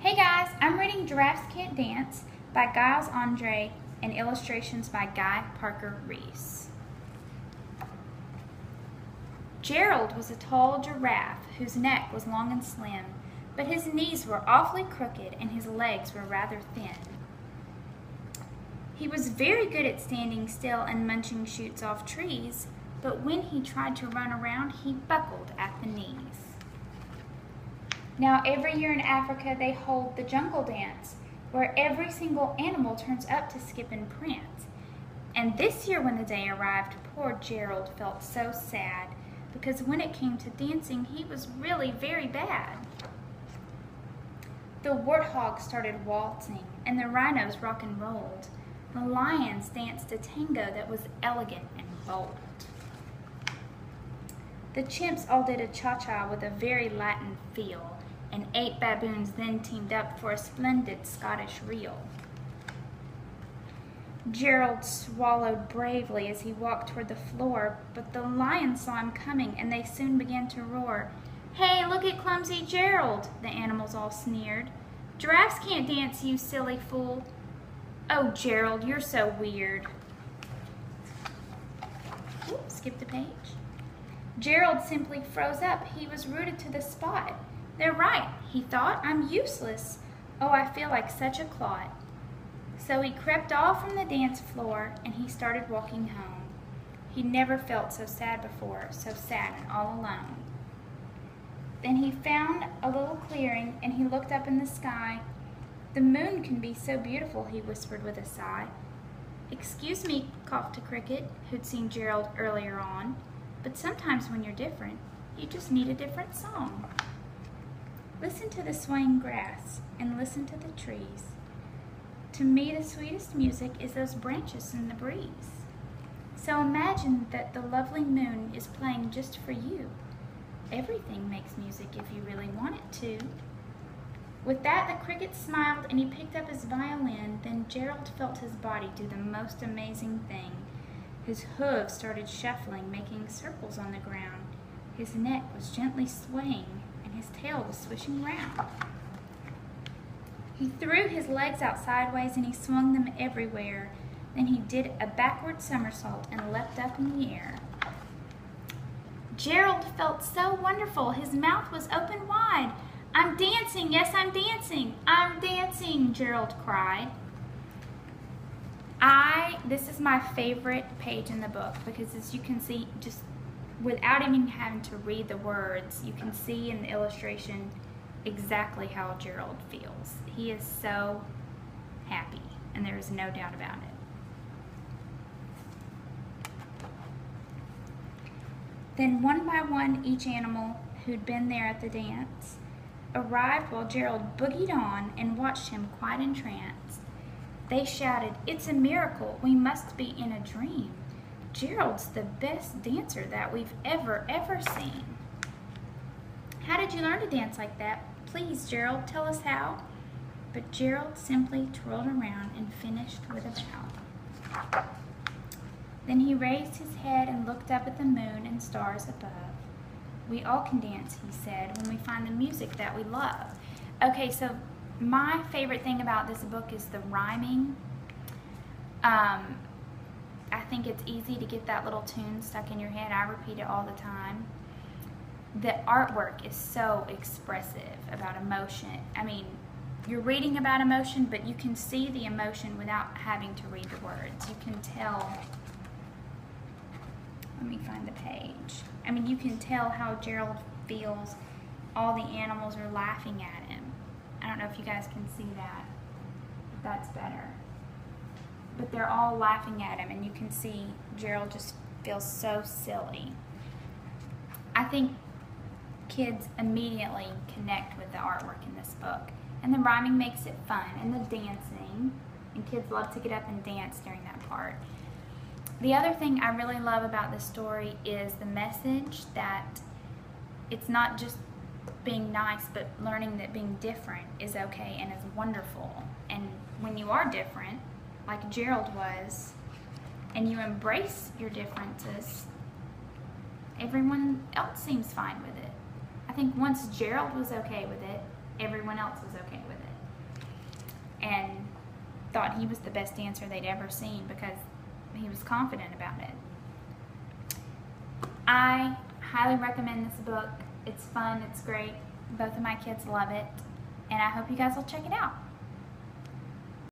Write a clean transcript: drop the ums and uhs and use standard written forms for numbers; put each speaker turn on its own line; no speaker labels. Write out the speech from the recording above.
Hey guys, I'm reading Giraffes Can't Dance by Giles Andre and illustrations by Guy Parker Reese. Gerald was a tall giraffe whose neck was long and slim, but his knees were awfully crooked and his legs were rather thin. He was very good at standing still and munching shoots off trees, but when he tried to run around, he buckled at the knees. Now, every year in Africa, they hold the jungle dance, where every single animal turns up to skip and prance. And this year when the day arrived, poor Gerald felt so sad, because when it came to dancing, he was really very bad. The warthogs started waltzing, and the rhinos rock and rolled. The lions danced a tango that was elegant and bold. The chimps all did a cha-cha with a very Latin feel, and 8 baboons then teamed up for a splendid Scottish reel. Gerald swallowed bravely as he walked toward the floor, but the lions saw him coming, and they soon began to roar. "Hey, look at clumsy Gerald," the animals all sneered. "Giraffes can't dance, you silly fool." "Oh, Gerald, you're so weird." Oops, skipped a page. Gerald simply froze up. He was rooted to the spot. "They're right," he thought. "I'm useless. Oh, I feel like such a clot." So he crept off from the dance floor and he started walking home. He never felt so sad before, so sad and all alone. Then he found a little clearing and he looked up in the sky. "The moon can be so beautiful," he whispered with a sigh. "Excuse me," coughed a cricket who'd seen Gerald earlier on, "but sometimes when you're different, you just need a different song. Listen to the swaying grass and listen to the trees. To me, the sweetest music is those branches in the breeze. So imagine that the lovely moon is playing just for you. Everything makes music if you really want it to." With that, the cricket smiled and he picked up his violin. Then Gerald felt his body do the most amazing thing. His hooves started shuffling, making circles on the ground. His neck was gently swaying, and his tail was swishing round. He threw his legs out sideways, and he swung them everywhere. Then he did a backward somersault and leapt up in the air. Gerald felt so wonderful. His mouth was open wide. "I'm dancing, yes, I'm dancing, I'm dancing," Gerald cried. This is my favorite page in the book because, as you can see, just without even having to read the words, you can see in the illustration exactly how Gerald feels. He is so happy, and there is no doubt about it. Then one by one, each animal who'd been there at the dance arrived while Gerald boogied on and watched him quite entranced. They shouted, "It's a miracle, we must be in a dream. Gerald's the best dancer that we've ever seen." "How did you learn to dance like that? Please, Gerald, tell us how." But Gerald simply twirled around and finished with a bow. Then he raised his head and looked up at the moon and stars above. "We all can dance," he said, "when we find the music that we love." Okay, so my favorite thing about this book is the rhyming. I think it's easy to get that little tune stuck in your head. I repeat it all the time. The artwork is so expressive about emotion. I mean, you're reading about emotion, but you can see the emotion without having to read the words. You can tell. Let me find the page. I mean, you can tell how Gerald feels. All the animals are laughing at him. I don't know if you guys can see that. That's better. But they're all laughing at him, and you can see Gerald just feels so silly. I think kids immediately connect with the artwork in this book. And the rhyming makes it fun, and the dancing. And kids love to get up and dance during that part. The other thing I really love about this story is the message that it's not just being nice, but learning that being different is okay and is wonderful. And when you are different, like Gerald was, and you embrace your differences, everyone else seems fine with it. I think once Gerald was okay with it, everyone else was okay with it. and thought he was the best dancer they'd ever seen because he was confident about it. I highly recommend this book. It's fun, it's great. Both of my kids love it, and I hope you guys will check it out.